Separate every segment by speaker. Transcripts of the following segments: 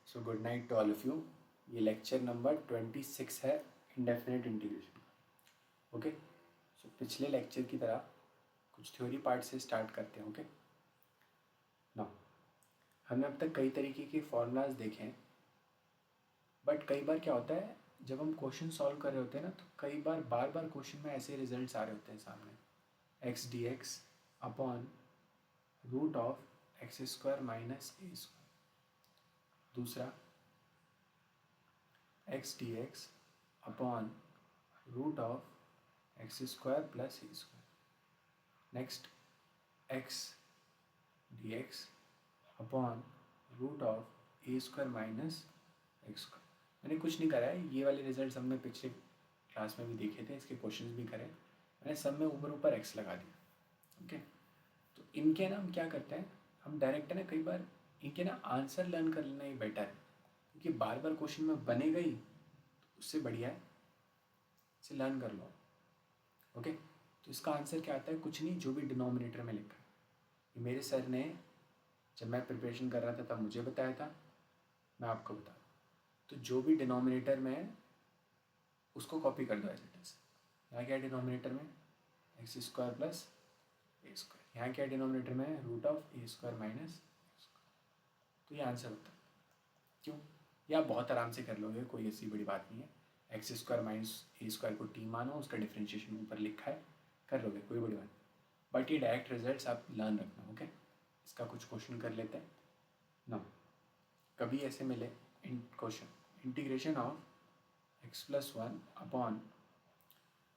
Speaker 1: So good night to all of you. ये lecture number 26 है indefinite integration का। Okay, so पिछले lecture की तरह कुछ थ्योरी पार्ट से स्टार्ट करते हैं। ओके, नाउ हमने अब तक कई तरीके के फॉर्मूलाज देखे हैं, बट कई बार क्या होता है जब हम क्वेश्चन सॉल्व कर रहे होते हैं ना, तो कई बार बार बार क्वेश्चन में ऐसे रिजल्ट्स आ रहे होते हैं सामने, x d x upon root of x square minus a square. दूसरा, x d x upon root of x square plus a square. Next, x d x upon root of a square minus x square. मैंने कुछ नहीं करा है, ये वाले results हमने पिछले क्लास में भी देखे थे, इसके क्वेश्चंस भी करे। मैंने सब में ऊपर ऊपर एक्स लगा दिया। ओके, तो इनके ना हम क्या करते हैं, हम डायरेक्ट है ना, कई बार इनके ना आंसर लर्न कर लेना ही बेटर है, क्योंकि बार बार क्वेश्चन में बनेगा ही, तो उससे बढ़िया है इसे लर्न कर लो। ओके, तो इसका आंसर क्या आता है, कुछ नहीं, जो भी डिनोमिनेटर में लिखा है। ये मेरे सर ने जब मैं प्रिपरेशन कर रहा था तब मुझे बताया था, मैं आपको बता दूँ। तो जो भी डिनोमिनेटर में है उसको कॉपी कर दो एज इट इज। यहाँ क्या है डिनोमिनेटर में, x square plus a square. यहाँ क्या है डिनोमिनेटर में, root of a square minus a square. तो ये आंसर होता है। क्यों, ये आप बहुत आराम से कर लोगे, कोई ऐसी बड़ी बात नहीं है। X square minus a square को टी मानो, उसका डिफ्रेंशिएशन ऊपर लिखा है, कर लोगे, कोई बड़ी बात नहीं। बट ये डायरेक्ट रिजल्ट्स आप लर्न रखना। ओके, इसका कुछ क्वेश्चन कर लेते हैं ना। कभी ऐसे मिले इन question, integration of x plus one upon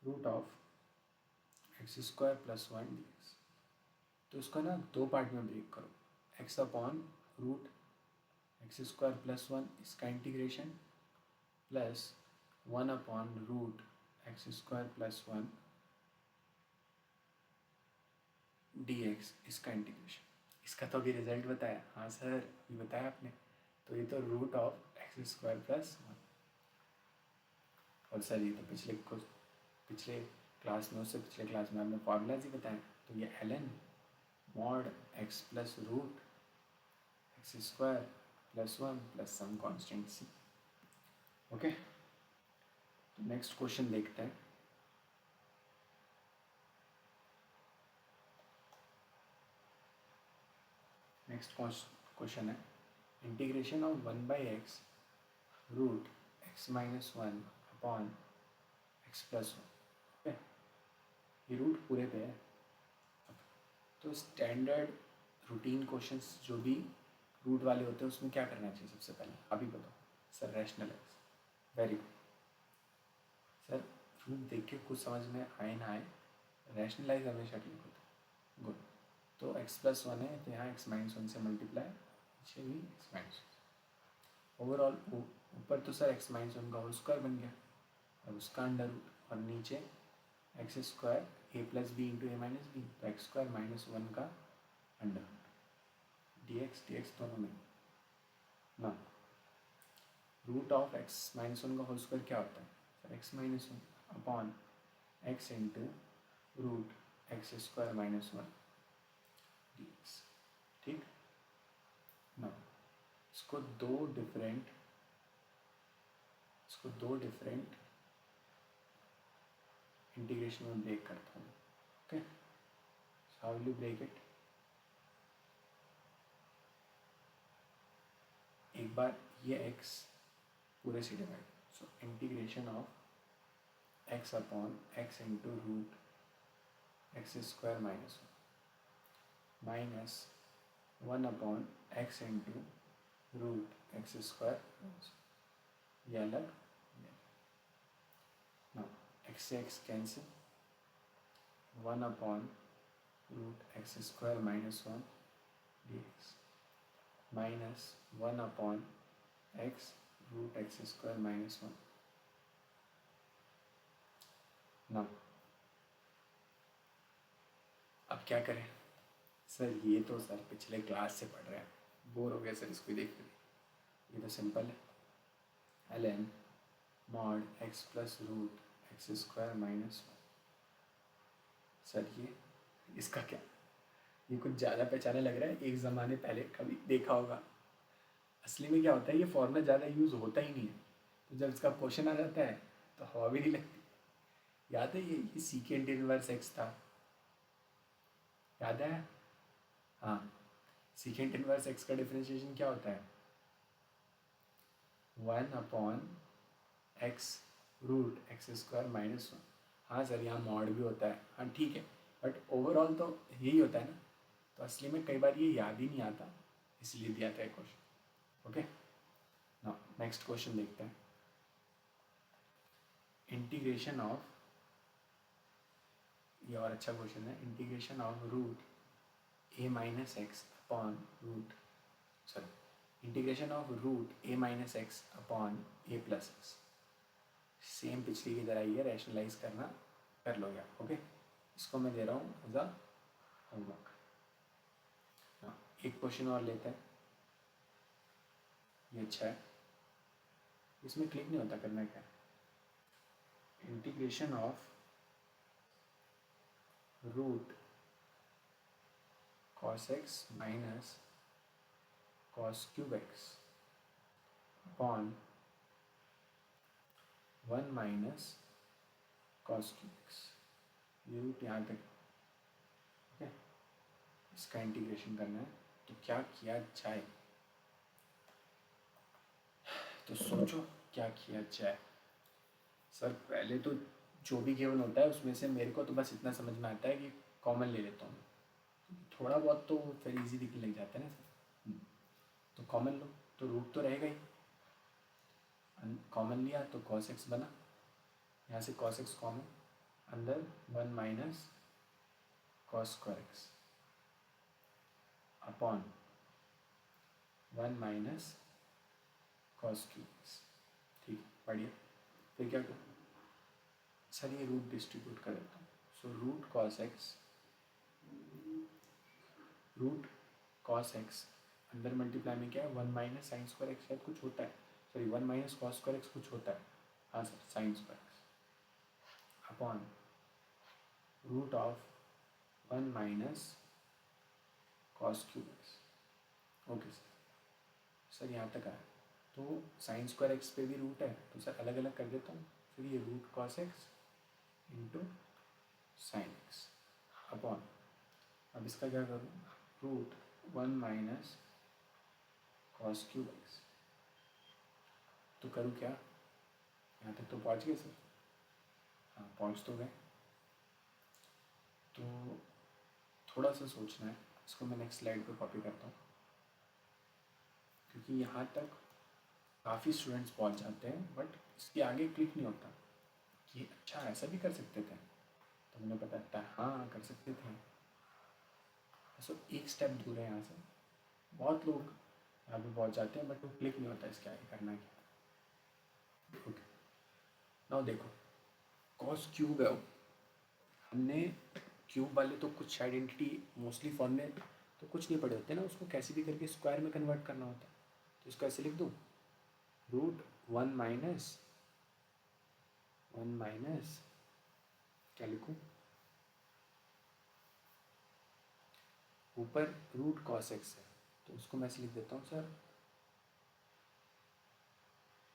Speaker 1: root of x square plus one d x. तो इसको ना दो पार्ट में ब्रेक करो, x upon root x square plus one इसका integration, plus one upon root x square plus one d x इसका integration. इसका तो अभी रिजल्ट बताया, हाँ सर अभी बताया आपने। तो ये तो root of x square plus one, और सर ये तो पिछले क्लास में, उससे पिछले क्लास में आपने फॉर्मूलाज ही बताए। तो ये l n mod x plus root x square plus one plus some constant c. Okay, तो नेक्स्ट क्वेश्चन देखते हैं। नेक्स्ट क्वेश्चन है, integration of one by x root x minus one upon x plus one. Okay, ये root पूरे पे है। तो standard routine questions जो भी रूट वाले होते हैं उसमें क्या करना चाहिए सबसे पहले, अभी बताओ sir. Rationalise, very good sir. Root देख के कुछ समझ में आए ना आए, रैशनलाइज हमेशा ठीक होता है। गुड, तो एक्स प्लस वन है तो यहाँ एक्स माइनस वन से मल्टीप्लाई, पीछे भी एक्स माइनस वन। ओवरऑल ऊपर तो सर एक्स माइनस वन का होल स्क्वायर बन गया, और उसका अंडर रूट, और नीचे x square a plus b into a minus b, तो एक्स स्क्वायर माइनस वन का अंडर रूट डी एक्स दोनों में ना। Root of x minus one का होल स्क्वायर क्या होता है sir, x minus one upon x into root x square minus one d x. ठीक ना, इसको दो डिफरेंट इंटीग्रेशन में ब्रेक करता हूँ। Okay, how will you break it. एक बार ये x पूरे से divide, so integration of x upon x into root x square minus one minus one upon x into root x square minus one, ये अलग। ना एक्स से x cancel, one upon root x square minus one d x minus one upon x root x square minus one ना। अब क्या करें sir, ये तो सर पिछले क्लास से पढ़ रहे हैं, बोर हो गया सर इसको देख कर। ये तो सिंपल है, l n mod x plus root x square minus one. Sir ये इसका क्या, ये कुछ ज़्यादा पहचाने लग रहा है, एक ज़माने पहले कभी देखा होगा। असली में क्या होता है, ये फॉर्मूला ज़्यादा यूज़ होता ही नहीं है, तो जब इसका क्वेश्चन आ जाता है तो हवा भी नहीं लगती। याद है ये सीकेंट इनवर्स एक्स था, याद है? हाँ, सीकेंट इनवर्स एक्स का डिफरेंशिएशन क्या होता है, 1/x√x² - 1। हाँ सर, यहाँ मॉड भी होता है, हाँ ठीक है, बट ओवरऑल तो यही होता है ना। तो असली में कई बार ये याद ही नहीं आता, इसलिए दिया था क्वेश्चन। ओके, ना नेक्स्ट क्वेश्चन देखते हैं। इंटीग्रेशन ऑफ, ये और अच्छा क्वेश्चन है, integration of √a - x upon root, sorry, integration of √a - x upon a+x। Same पिछली की तरह ही है, रैशनलाइज करना कर लोगे आप। ओके, इसको मैं दे रहा हूँ एज अ होमवर्क। एक क्वेश्चन और लेते हैं, ये अच्छा है, इसमें क्लिक नहीं होता, करना क्या, integration of √cos x minus cos³ x upon 1 - cos³x, ये रूट यहाँ तक। ओके, इसका इंटीग्रेशन करना है, तो क्या किया जाए, तो सोचो क्या किया जाए। सर पहले तो जो भी गिवन होता है उसमें से मेरे को तो बस इतना समझ में आता है कि कॉमन ले लेता हूँ, थोड़ा बहुत तो फिर इजी दिखने लग जाता है ना सर। तो कॉमन लो, तो रूट तो रहेगा ही, कॉमन लिया तो cos x बना, यहाँ से cos x कॉमन, अंदर 1 - cos² x अपॉन 1 - cos³x। ठीक है, बढ़िया। फिर क्या करूँ सर, ये रूट डिस्ट्रीब्यूट कर देता हूँ, सो रूट cos x अंदर मल्टीप्लाई में क्या है, 1 - sin²x शायद कुछ होता है, सॉरी 1 - cos² x कुछ होता है, हाँ sir sin² x upon root of 1 - cos³x। Okay sir, sir यहाँ तक आया, तो sin² x पे भी रूट है, तो सर अलग अलग कर देता हूँ, फिर ये √cos x into sin x upon, अब इसका क्या करूँ, √1 - cos³x, तो करूँ क्या, यहाँ तक तो पहुँच गए सर, हाँ पहुँच तो गए। तो थोड़ा सा सोचना है, इसको मैं नेक्स्ट स्लाइड पे कॉपी करता हूँ, क्योंकि यहाँ तक काफ़ी स्टूडेंट्स पहुँच जाते हैं बट इसके आगे क्लिक नहीं होता कि अच्छा ऐसा भी कर सकते थे, तो मुझे पता था हाँ कर सकते थे, सो एक स्टेप दूर है यहाँ से, बहुत लोग यहाँ पे पहुँच जाते हैं बट वो क्लिक नहीं होता इसके आगे करना क्या। ओके, नाउ देखो cos³ है, हमने क्यूब वाले तो कुछ आइडेंटिटी मोस्टली फॉर्म में तो कुछ नहीं पढ़े होते ना, उसको कैसे भी करके स्क्वायर में कन्वर्ट करना होता है, तो इसको ऐसे लिख दूँ, √1 - 1 क्या लिखूँ, ऊपर √cos x है तो उसको मैं ऐसे लिख देता हूँ सर,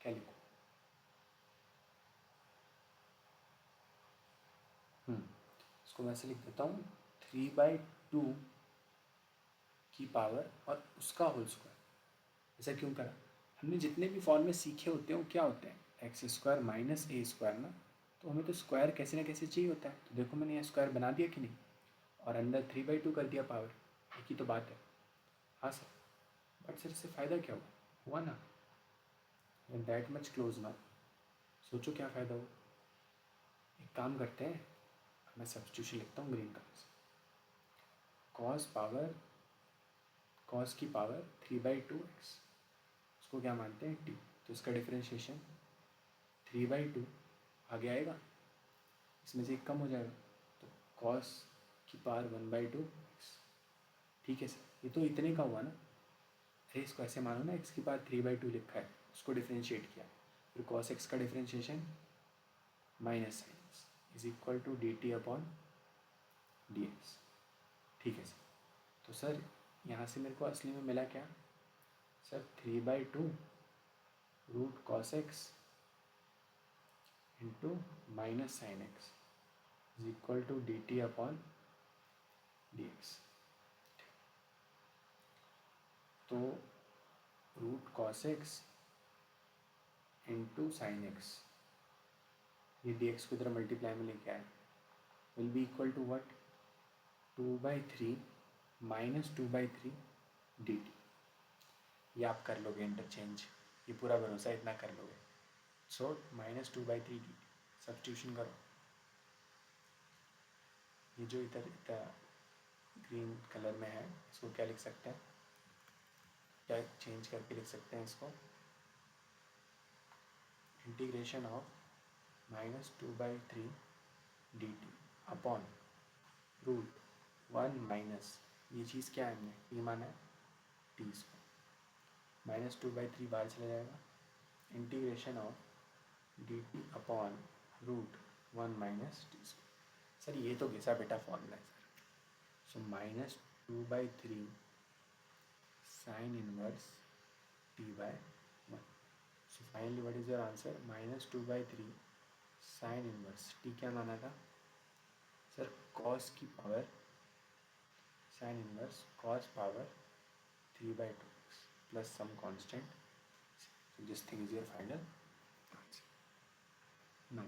Speaker 1: क्या लिखूँ, इसको मैं ऐसे लिख देता हूँ 3/2 की पावर और उसका होल स्क्वायर। ऐसा क्यों करा, हमने जितने भी फॉर्मूले सीखे होते हैं वो क्या होते हैं, x² - a² ना, तो हमें तो स्क्वायर कैसे ना कैसे चाहिए होता है, तो देखो मैंने यहाँ स्क्वायर बना दिया कि नहीं, और अंदर 3/2 कर दिया पावर, एक ही तो बात है। हाँ सर, बट सर इससे फ़ायदा क्या हुआ ना, दैट मच क्लोज ना, सोचो क्या फ़ायदा हुआ। एक काम करते हैं, मैं सब्स्टिट्यूशन लिखता हूँ ग्रीन कलर से, cos की पावर 3/2x, उसको क्या मानते हैं t, तो इसका डिफरेंशिएशन 3/2 आगे आएगा, इसमें से एक कम हो जाएगा, तो cos की पावर 1/2x। ठीक है सर, ये तो इतने का हुआ ना, अरे इसको ऐसे मानो ना, x की पावर 3/2 लिखा है, उसको डिफरेंशिएट किया, फिर cos x का differentiation minus sin x is equal to dt upon dx। ठीक है सर, तो सर यहाँ से मेरे को असली में मिला क्या, sir 3/2 root cos x into minus sine x is equal to d t upon d x. तो root cos x into sine x, ये डी एक्स को इधर मल्टीप्लाई में लेके आए, will be equal to what 2/3 minus 2/3 d t. ये आप कर लोगे इंटरचेंज, ये पूरा भरोसा इतना कर लोगे। सो माइनस 2/3 डी टी सब्सटीट्यूशन करो। ये जो इधर ग्रीन कलर में है इसको क्या लिख सकते हैं, क्या चेंज करके लिख सकते हैं इसको, integration of minus 2/3 d t upon root 1 minus, ये चीज़ क्या है हमने टी माना है, टी इसको माइनस 2/3 बाहर चला जाएगा, integration of d t upon root 1 minus t square. Sir ये तो घिसा बेटा फॉर्मूला है sir. So minus 2/3 sine inverse t/1। So finally what is your answer, minus 2/3 sine inverse t क्या माना था सर, कॉस की power sine inverse cos power 3/2 plus some constant. So this thing is your final answer. No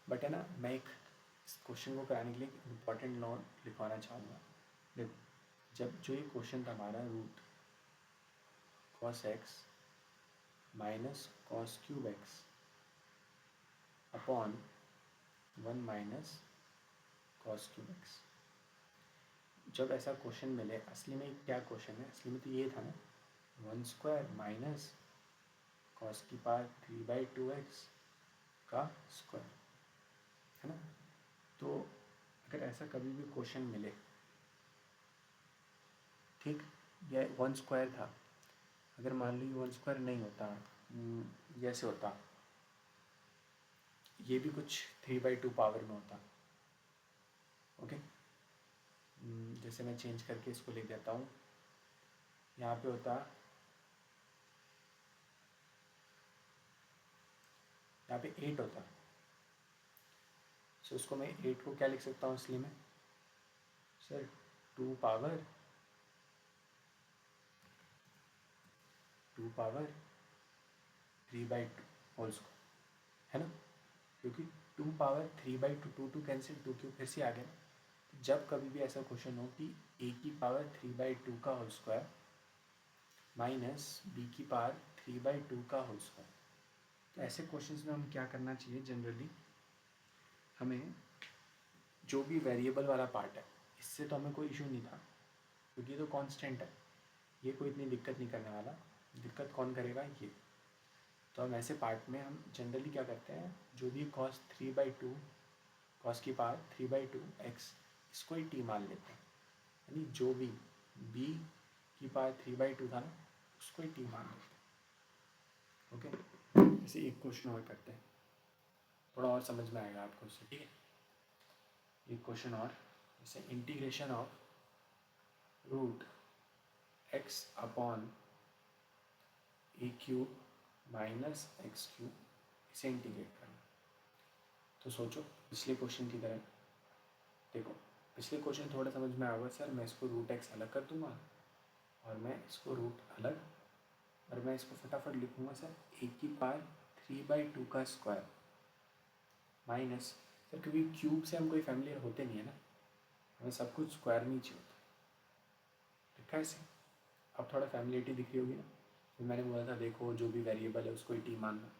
Speaker 1: but है ना, मैं एक इस question को कराने के लिए इम्पॉर्टेंट नोट लिखवाना चाहूँगा। देखो, जब जो ये क्वेश्चन था हमारा root cos x minus cos cube x upon 1 minus cos cube x, जब ऐसा क्वेश्चन मिले, असली में क्या क्वेश्चन है, असली में तो ये था ना 1² माइनस कॉस की पावर 3/2 एक्स का स्क्वायर, है ना। तो अगर ऐसा कभी भी क्वेश्चन मिले, ठीक, या 1² था, अगर मान लो ये 1² नहीं होता, जैसे होता, ये भी कुछ 3/2 पावर में होता, ओके। जैसे मैं चेंज करके इसको लिख देता हूँ, यहाँ पे होता, यहाँ पे 8 होता, सो उसको मैं 8 को क्या लिख सकता हूँ इसलिए मैं सर 2 पावर 3/2 होल स्क्वायर, है ना, क्योंकि 2 पावर 3/2, 2 कैंसिल, 2 क्यों फिर से आ गया ना। तो जब कभी भी ऐसा क्वेश्चन हो कि a की पावर 3/2 का होल स्क्वायर माइनस b की पावर 3/2 का होल स्क्वायर, तो ऐसे क्वेश्चंस में हम क्या करना चाहिए, जनरली हमें जो भी वेरिएबल वाला पार्ट है, इससे तो हमें कोई इशू नहीं था क्योंकि ये तो कांस्टेंट है, ये कोई इतनी दिक्कत नहीं करने वाला, दिक्कत कौन करेगा ये। तो हम ऐसे पार्ट में हम जनरली क्या करते हैं, जो भी कॉस 3/2 कॉस की पावर 3/2 एक्स, इसको ही टी मान लेते हैं, यानी जो भी b की पावर 3/2 था ना, उसको ही टी मान लेते हैं, ओके। जैसे एक क्वेश्चन और करते हैं, थोड़ा और समझ में आएगा आपको उससे, ठीक है। एक क्वेश्चन और, जैसे integration of root x upon a cube minus x cube, इसे इंटीग्रेट करना। तो सोचो पिछले क्वेश्चन की तरह, देखो पिछले क्वेश्चन थोड़ा समझ में आएगा सर, मैं इसको रूट एक्स अलग कर दूंगा और मैं इसको रूट अलग, और मैं इसको फटाफट लिखूंगा सर ए की पावर 3/2 का स्क्वायर माइनस, सर क्योंकि क्यूब से हम कोई फैमिलियर होते नहीं है ना, हमें सब कुछ स्क्वायर में ही चाहिए होता है, लिखा है ऐसे। अब थोड़ा फैमिलियरिटी दिख रही होगी ना, फिर मैंने बोला था देखो जो भी वेरिएबल है उसको ही टी मानना,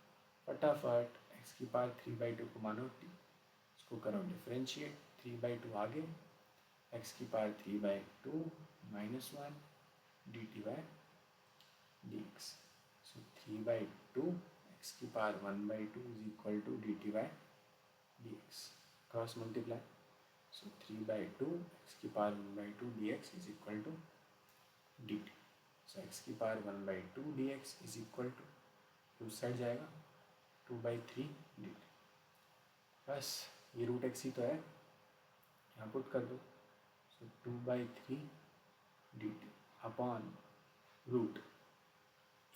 Speaker 1: फटाफट एक्स की पावर 3/2 को मानो टी, इसको करो डिफरेंशिएट, 3/2 आगे, एक्स की power 3/2 minus 1 d t by d x. So 3/2 x की power 1/2 is equal to d t by d x, cross multiply, so 3/2 x की power 1/2 d x is equal to d t. So x की power 1/2 d x is equal to, उस side जाएगा 2/3 d T, बस ये root x ही तो है, यहाँ put कर दो। सो 2/3 डी टी अपॉन रूट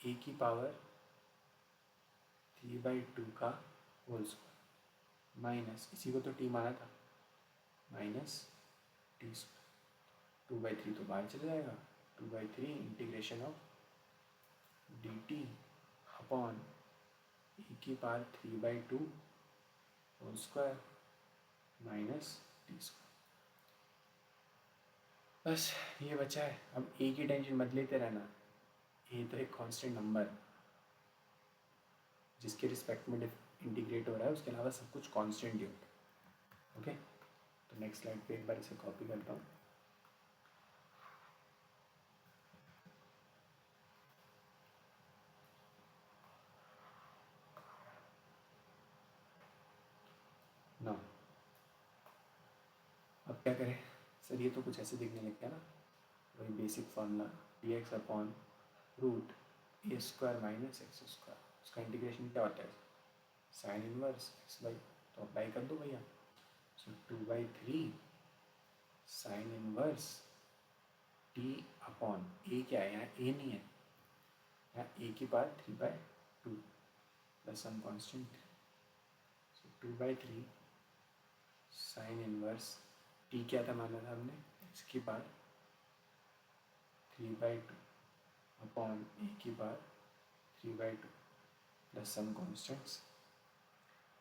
Speaker 1: ए की पावर 3/2 का होल स्क्वायर माइनस, इसी को तो टी माना था, माइनस टी स्क्वायर। 2/3 तो बाहर चला जाएगा, 2/3 integration of d t upon a की power 3/2 whole square minus t square. बस ये बचा है। अब ए की टेंशन मत लेते रहना, ए तो एक कांस्टेंट नंबर जिसके रिस्पेक्ट में इंटीग्रेट हो रहा है, उसके अलावा सब कुछ कांस्टेंट ही होता है। ओके, तो नेक्स्ट स्लाइड पे एक बार इसे कॉपी करता हूँ। ना अब क्या करें सर, ये तो कुछ ऐसे दिखने लग गया ना, वही basic formula d x upon root a square minus x square, उसका इंटीग्रेशन क्या होता है, साइन इनवर्स एक्स बाई, तो अप्लाई कर दो भैया। So 2/3 sine inverse t upon a, क्या है यहाँ, ए नहीं है, यहाँ ए की power 3/2 plus some constant 3। So 2/3 sine inverse t क्या था माना था हमने, एक्स की पावर 3/2 अपॉन ए की power 3/2 plus some constants.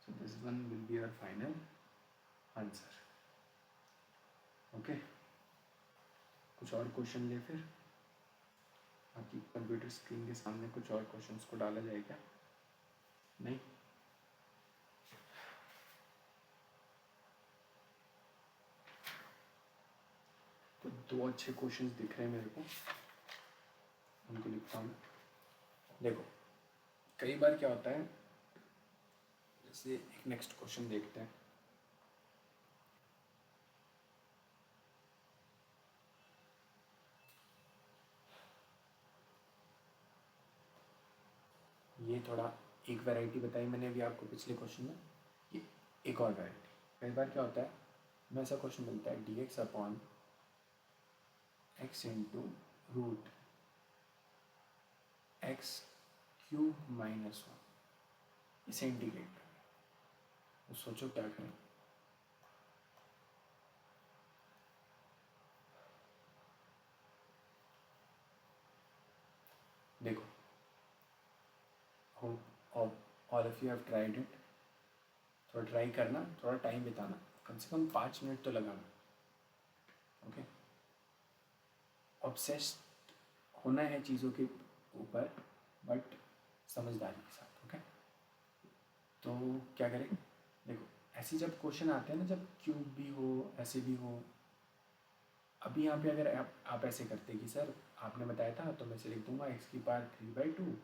Speaker 1: So this one will be our final answer. Okay, कुछ और क्वेश्चन ले फिर, आपकी कंप्यूटर स्क्रीन के सामने कुछ और क्वेश्चंस को डाला जाए क्या, नहीं? तो दो अच्छे क्वेश्चंस दिख रहे हैं मेरे को, उनको लिखता हूँ। देखो कई बार क्या होता है, जैसे एक नेक्स्ट क्वेश्चन देखते हैं। ये थोड़ा एक वैरायटी बताई मैंने अभी आपको पिछले क्वेश्चन में, ये एक और वैरायटी। कई बार क्या होता है, हमें ऐसा क्वेश्चन मिलता है d x upon x into root x cube minus 1, इसे इंटीग्रेट करें, तो सोचो क्या करें। देखो all of you have tried it, थोड़ा ट्राई करना, थोड़ा टाइम बिताना, कम से कम 5 मिनट तो लगाना। ओके, ऑब्सेस्ड होना है चीज़ों के ऊपर, बट समझदारी के साथ। ओके, तो क्या करें, देखो ऐसे जब क्वेश्चन आते हैं ना, जब क्यूब भी हो ऐसे भी हो, अभी यहाँ पे अगर आप ऐसे करते कि सर आपने बताया था, तो मैं इसे लिख दूंगा एक्स की पावर 3/2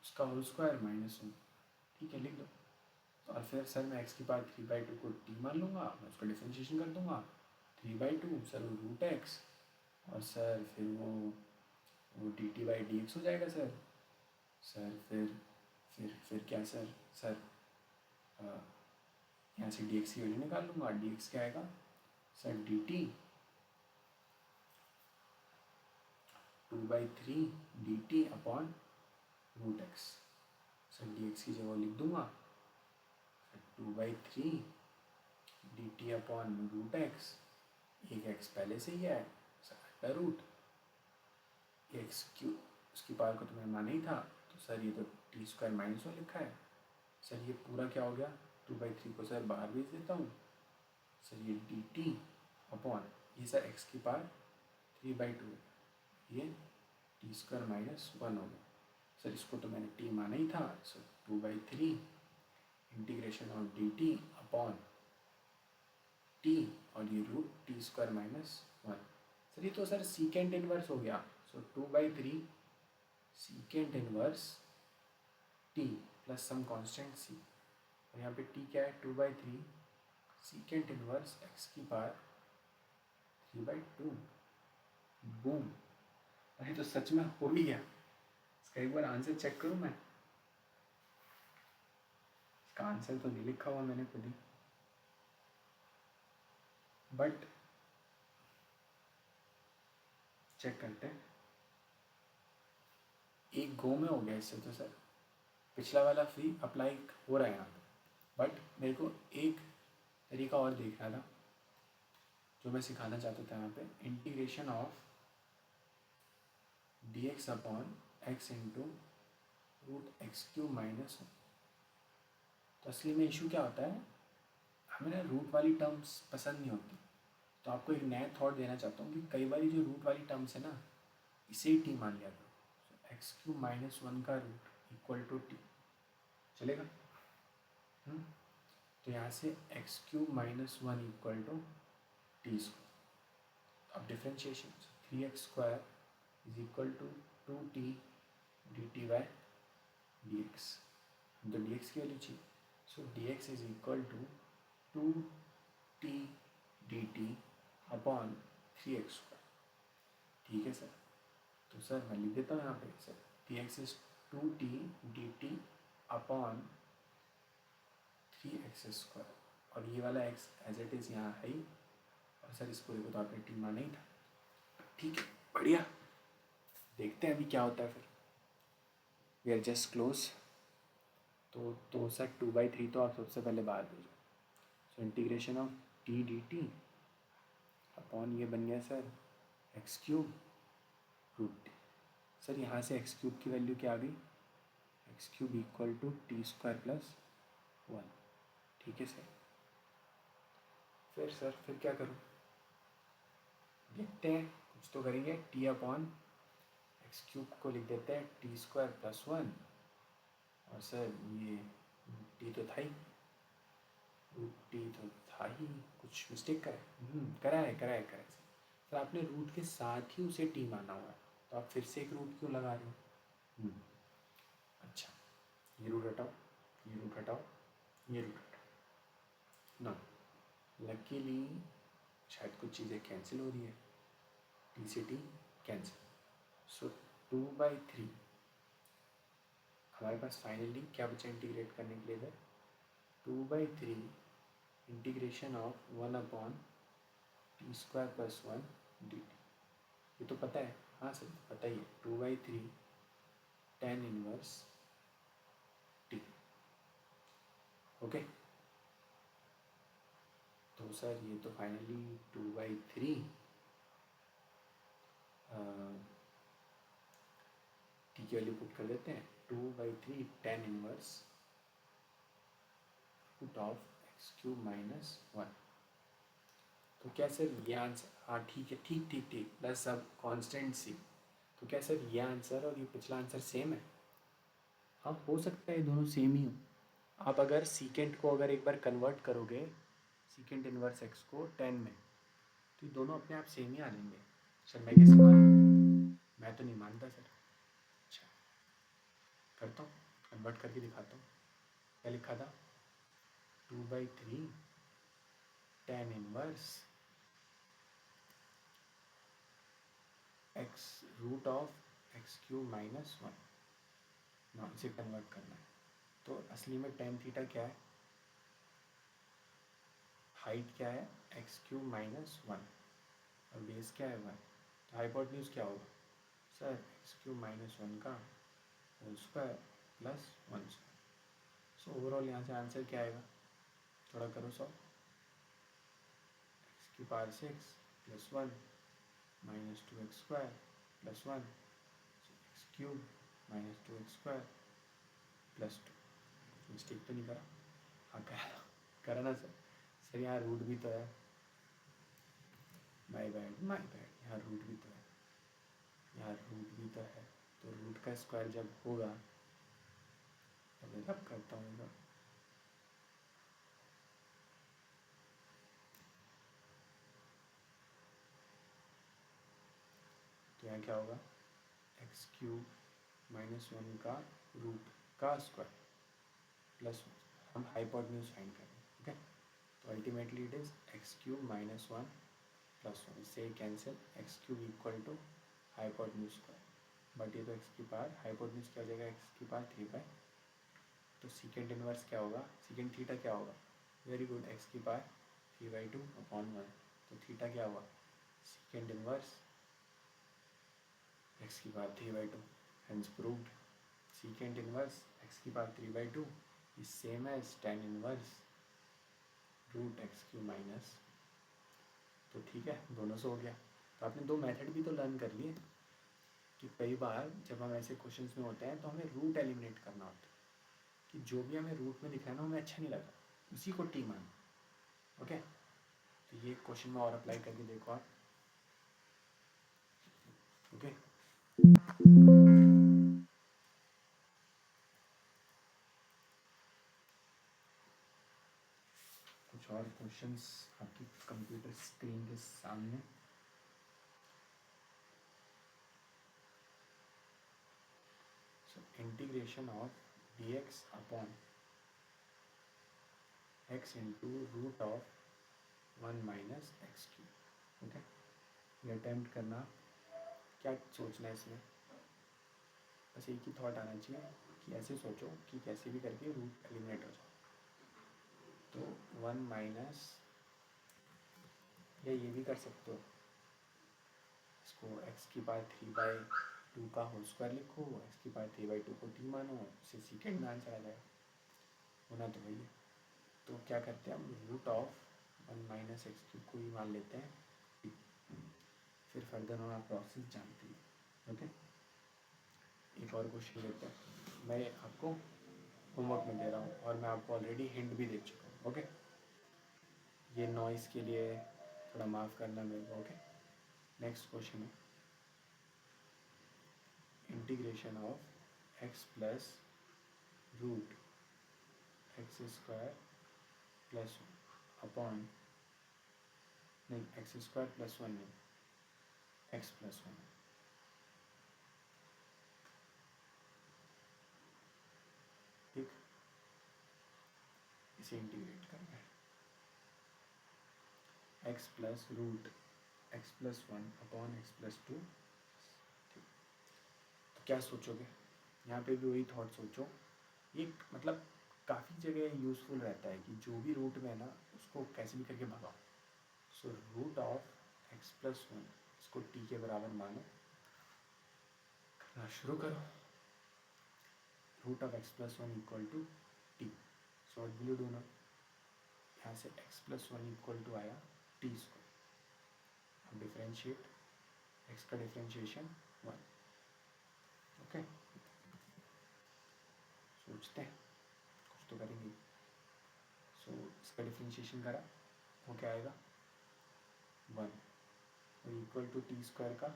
Speaker 1: उसका होल स्क्वायर माइनस 1, ठीक है लिख दो। और फिर सर मैं एक्स की पावर 3/2 को टी मान लूँगा, मैं उसका डिफ्रेंशिएशन कर दूंगा, 3/2 सर वो रूट एक्स, और सर फिर वो D t by d x हो जाएगा सर। सर फिर क्या सर, सर यहाँ से डी एक्स की वैल्यू निकाल लूँगा, डी एक्स क्या आएगा sir, d t 2/3 d t upon root x, sir d x की जगह लिख दूँगा 2/3 d t upon root x, एक एक्स पहले से ही है अंडर रूट एक्स क्यू, उसकी पावर को तो मैंने माना ही था, तो सर ये तो टी स्क्वायर माइनस 1 लिखा है। सर ये पूरा क्या हो गया, 2/3 को सर बाहर भेज देता हूँ, सर ये डी टी अपॉन ये सर एक्स की पावर 3/2, ये टी स्क्वायर माइनस 1 हो गया। सर इसको तो मैंने टी माना ही था, sir 2/3 integration of d t upon t, और ये root t square minus 1। Sir ये तो सर सीकेंड इनवर्स हो गया, so 2/3 secant inverse t plus some constant c, और यहाँ पे टी क्या है 2/3 सीकेंड इनवर्स एक्स की पावर 3/2। बूम, अरे तो सच में हो ही गया। इसका एक बार आंसर चेक करूँ मैं, इसका आंसर तो नहीं लिखा हुआ मैंने खुद ही, बट चेक करते हैं। एक गो में हो गया इससे तो सर, पिछला वाला फ्री अप्लाई हो रहा है यहाँ पे, बट मेरे को एक तरीका और देखना था जो मैं सिखाना चाहता था यहाँ पे, integration of d x upon x into root x cube minus. तो असली में इशू क्या होता है, हमें ना रूट वाली टर्म्स पसंद नहीं होती। तो आपको एक नया थॉट देना चाहता हूँ कि कई बार जो रूट वाली टर्म्स है ना, इसे ही टी मान लिया करो। एक्स क्यूब माइनस वन का रूट इक्वल टू टी, चलेगा? तो यहाँ से x cube minus one equal to t square. अब differentiation, three x square is equal to two t d t by d x. तो डी एक्स की value चाहिए, so d x is equal to two t d t upon three x square. ठीक है sir, तो sir मैं लिख देता हूँ यहाँ पे, sir d x is two t d t upon three x square, और ये वाला एक्स एज इट इज़ यहाँ है ही, और सर इस पूरे को तो आपने टी माना ही था। ठीक है, बढ़िया। देखते हैं अभी क्या होता है फिर। We are just close. तो सर टू बाई थ्री तो आप सबसे पहले बाहर भेजो। So integration of t d t upon ये बन गया sir x cube root t. Sir यहाँ से एक्स क्यूब की वैल्यू क्या आ गई, x cube equal to t square plus one. ठीक है सर, फिर क्या करूँ, देखते हैं, कुछ तो करेंगे। टी अपॉन एक्स क्यूब को लिख देते हैं टी स्क्वायर प्लस वन, और सर ये टी तो था ही, रूट टी तो था ही, कुछ मिस्टेक करा है सर आपने रूट के साथ ही उसे टी माना हुआ है, तो आप फिर से एक रूट क्यों लगा रहे हो? अच्छा, ये रूट हटाओ, ये रूट हटाओ, ये रूट हटाओ ना, लकीली शायद कुछ चीज़ें कैंसिल हो रही है, टी से T cancel. So to by three हमारे पास फाइनली क्या बचा इंटीग्रेट करने के लिए इधर, two by three integration of one upon t square plus one d t. ये तो पता है, हाँ सर पता ही है, two by three tan inverse t. Okay, तो सर ये तो finally two by three t की वैल्यू पुट कर देते हैं, two by three tan inverse root of x cube minus one. तो क्या सर ये आंसर, हाँ ठीक है, ठीक प्लस अब कॉन्स्टेंट सी, तो क्या सर ये आंसर और ये पिछला आंसर सेम है? हाँ हो सकता है दोनों सेम ही हो। आप अगर सीकेंट को अगर एक बार कन्वर्ट करोगे सीकेंट इनवर्स एक्स को 10 में, तो ये दोनों अपने आप सेम ही आ जाएंगे। सर मैं कैसे मानूँ, मैं तो नहीं मानता सर। अच्छा, करता हूँ, कन्वर्ट करके दिखाता हूँ। क्या लिखा था, two by three tan inverse x root of x cube minus one ना, इसे कन्वर्ट करना है। तो असली में टेन थीटा क्या है, हाइट क्या है एक्स क्यूब माइनस वन, और बेस क्या है वन, तो हाइपोटेन्यूज क्या होगा sir x cube minus one का whole square plus one square. So overall यहाँ से आंसर क्या आएगा, थोड़ा करो सॉल्व, एक्स की power six plus one minus two x square plus one, x cube minus two x square plus two. Mistake तो नहीं करा? हाँ करा ना सर, सर यहाँ रूट भी तो है, माय बैड यहाँ रूट भी तो है, यहाँ रूट भी तो है, तो रूट का स्क्वायर जब होगा तब मैं सब करता हूँ। तो यहाँ क्या होगा, एक्स क्यूब माइनस वन का रूट का स्क्वायर प्लस हम हाइपोटेन्यूज फाइंड करेंगे। ओके, तो ultimately it is x cube minus one plus one, इससे cancel, x cube equal to hypotenuse square, but ये तो एक्स की पावर हाइपोटेन्यूज क्या हो जाएगा, एक्स की पावर थ्री बाई, तो सीकेंड इनवर्स क्या होगा, सीकेंड थीटा क्या होगा, वेरी गुड, एक्स की power three by two upon one, तो थीटा क्या हुआ, सीकेंड इनवर्स एक्स की power three by two, hence proved secant inverse x की power 3/2 is same as tan inverse root x cube minus. तो ठीक है, दोनों से हो गया। तो आपने दो मेथड भी तो लर्न कर लिए कि कई बार जब हम ऐसे क्वेश्चंस में होते हैं तो हमें रूट एलिमिनेट करना होता है कि जो भी हमें रूट में दिख रहा है ना हमें अच्छा नहीं लगा, उसी को टी मानो। ओके, तो ये क्वेश्चन में और अप्लाई करके देखो आप। ओके, कुछ और क्वेश्चंस आपकी कंप्यूटर स्क्रीन के सामने। So integration of dx upon x into root of 1 minus x cube. Okay, ये अटैम्प्ट करना, क्या सोचना है इसमें, बस एक ही थॉट आना चाहिए कि ऐसे सोचो कि कैसे भी करके रूट एलिमिनेट हो जाए। तो 1 माइनस, या ये भी कर सकते हो, इसको x की पावर 3/2 का होल स्क्वायर लिखो, x की पावर 3/2 को t मानो, उससे सीकेंड में आंसर आ जाएगा, होना तो वही है। तो क्या करते हैं हम, root of 1 minus x cube को ही मान लेते हैं t, फिर फर्दर हम आप प्रोसेस जानते हैं। ओके, एक और क्वेश्चन लेते हैं, मैं आपको होमवर्क में दे रहा हूँ और मैं आपको ऑलरेडी हिंट भी दे चुका हूँ। ओके, ये नॉइस के लिए थोड़ा माफ़ करना मेरे को। ओके, नेक्स्ट क्वेश्चन है integration of x plus root x square plus upon, नहीं एक्स स्क्वायर प्लस 1 नहीं, x प्लस 1। ठीक, इसे इंटीग्रेट करना है, x plus root x plus 1 upon x plus 2। ठीक, तो क्या सोचोगे, यहाँ पे भी वही थॉट सोचो। ये मतलब काफ़ी जगह यूज़फुल रहता है कि जो भी रूट में है ना उसको कैसे भी करके भगाओ। So root of x plus 1 इसको t के बराबर मानो, करना शुरू करो। Root of x plus 1 equal to t. So what will you do now, यहाँ से x प्लस 1 इक्वल टू आया टी स्क्वायर। अब डिफ्रेंशिएट, x का डिफ्रेंशिएशन 1। ओके, सोचते हैं कुछ तो करेंगे। सो इसका डिफ्रेंशिएशन करा, वो क्या आएगा 1, और इक्वल टू टी स्क्वायर का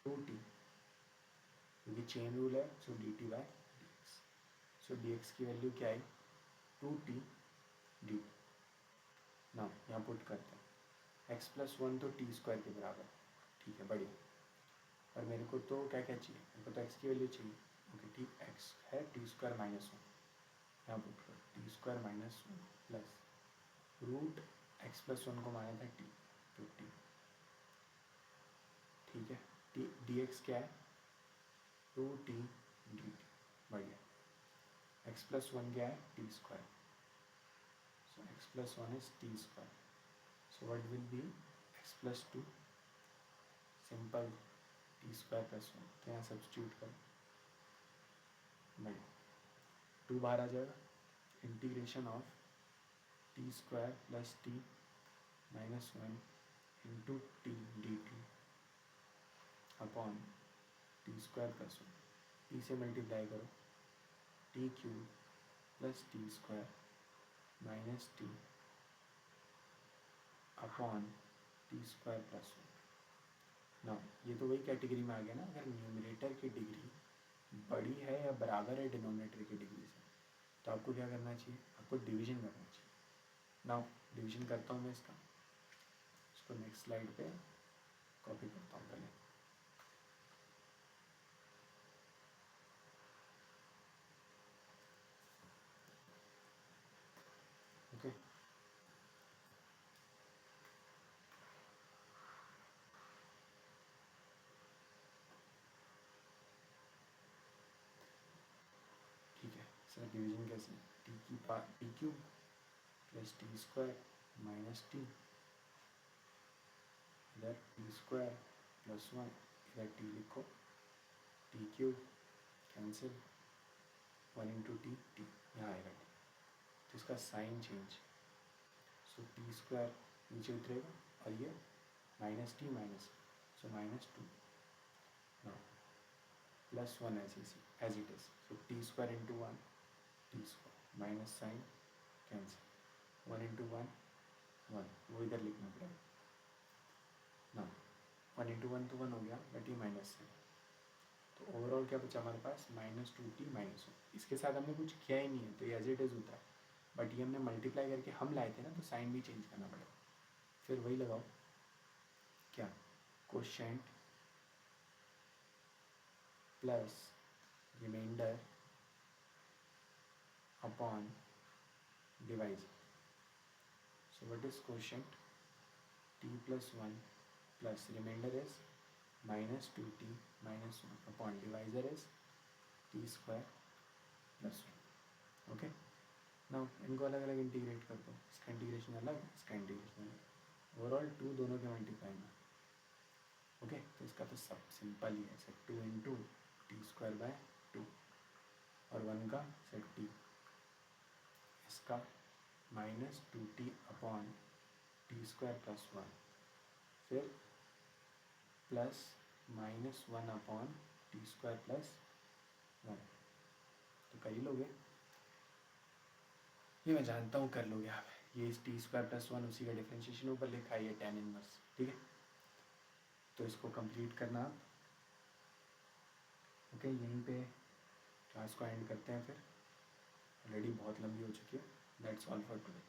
Speaker 1: 2t, क्योंकि चेन रूल है। So d t by d x. So d x की वैल्यू क्या आई 2t डी। ना यहाँ पुट करते हैं x प्लस 1 तो टी स्क्वायर के बराबर, ठीक है बढ़िया। और मेरे को तो क्या क्या चाहिए, मेरे को तो x की वैल्यू चाहिए। ओके ठीक, x है टी स्क्वायर माइनस 1, यहाँ पुट करो t square minus 1 plus root x plus 1 को माना था टी, तो टी। ठीक है, टी डी एक्स क्या है 2t डी टी, बढ़िया। एक्स प्लस 1 क्या है T square, so x plus 1 is T square. So what will be x plus 2, simple T square plus 1, तो यहाँ सब्सटीट्यूट करो, बढ़िया 2 बाहर आ जाएगा। Integration of T square plus T minus 1 into T d t upon t square plus 1, T से multiply करो T cube plus T square minus T upon t square plus 1। ना ये तो वही कैटेगरी में आ गया ना, अगर न्यूमरेटर की डिग्री बड़ी है या बराबर है डिनोमिनेटर की डिग्री से, तो आपको क्या करना चाहिए, आपको डिवीजन करना चाहिए। नाउ डिवीजन करता हूँ मैं इसका, इसको नेक्स्ट स्लाइड पे कॉपी करता हूँ पहले। ओके, ठीक है सर, डिवीजन कैसे, टी की power T cube plus T square minus T, इधर टी स्क्वायर प्लस 1, इधर टी लिखो टी क्यूब कैंसिल, 1 × t, यहाँ आएगा t, तो इसका साइन चेंज, सो t² नीचे उतरेगा और ये -t minus, so -2, now +1 as it is, so t² × 1 t² minus sine cancel, 1 × 1 1, वो इधर लिखना पड़ेगा ना, 1 × 1 तो 1 हो गया, बट ये माइनस है, तो ओवरऑल क्या बचा हमारे पास, -2t -1। इसके साथ हमने कुछ किया ही नहीं है, तो ये एज इट इज़ होता है, बट ये हमने मल्टीप्लाई करके हम लाए थे ना, तो साइन भी चेंज करना पड़ेगा। फिर वही लगाओ, क्या, quotient plus remainder upon divisor, so what is quotient, t + 1 plus remainder is -2t -1 upon divisor is t² + 1, okay. Now इनको अलग अलग इंटीग्रेट कर दो, इसका इंटीग्रेशन अलग, इसका इंटीग्रेशन अलग, ओवरऑल 2 दोनों के मल्टीप्लाई में, ओके। तो इसका तो सब सिंपल ही है, सेट 2 × t² / 2 और 1 का सेट t, इसका -2t अपॉन t² + 1, फिर प्लस -1 अपॉन t² + 1, तो कर ही लोगे, ये मैं जानता हूँ कर लोगे आप, ये इस t² + 1 उसी का डिफ्रेंशिएशन ऊपर लिखा है, ये tan इनवर्स, ठीक है। तो इसको कंप्लीट करना आप, ओके। यहीं पे क्लास को एंड करते हैं, फिर ऑलरेडी बहुत लंबी हो चुकी है। That's all for today.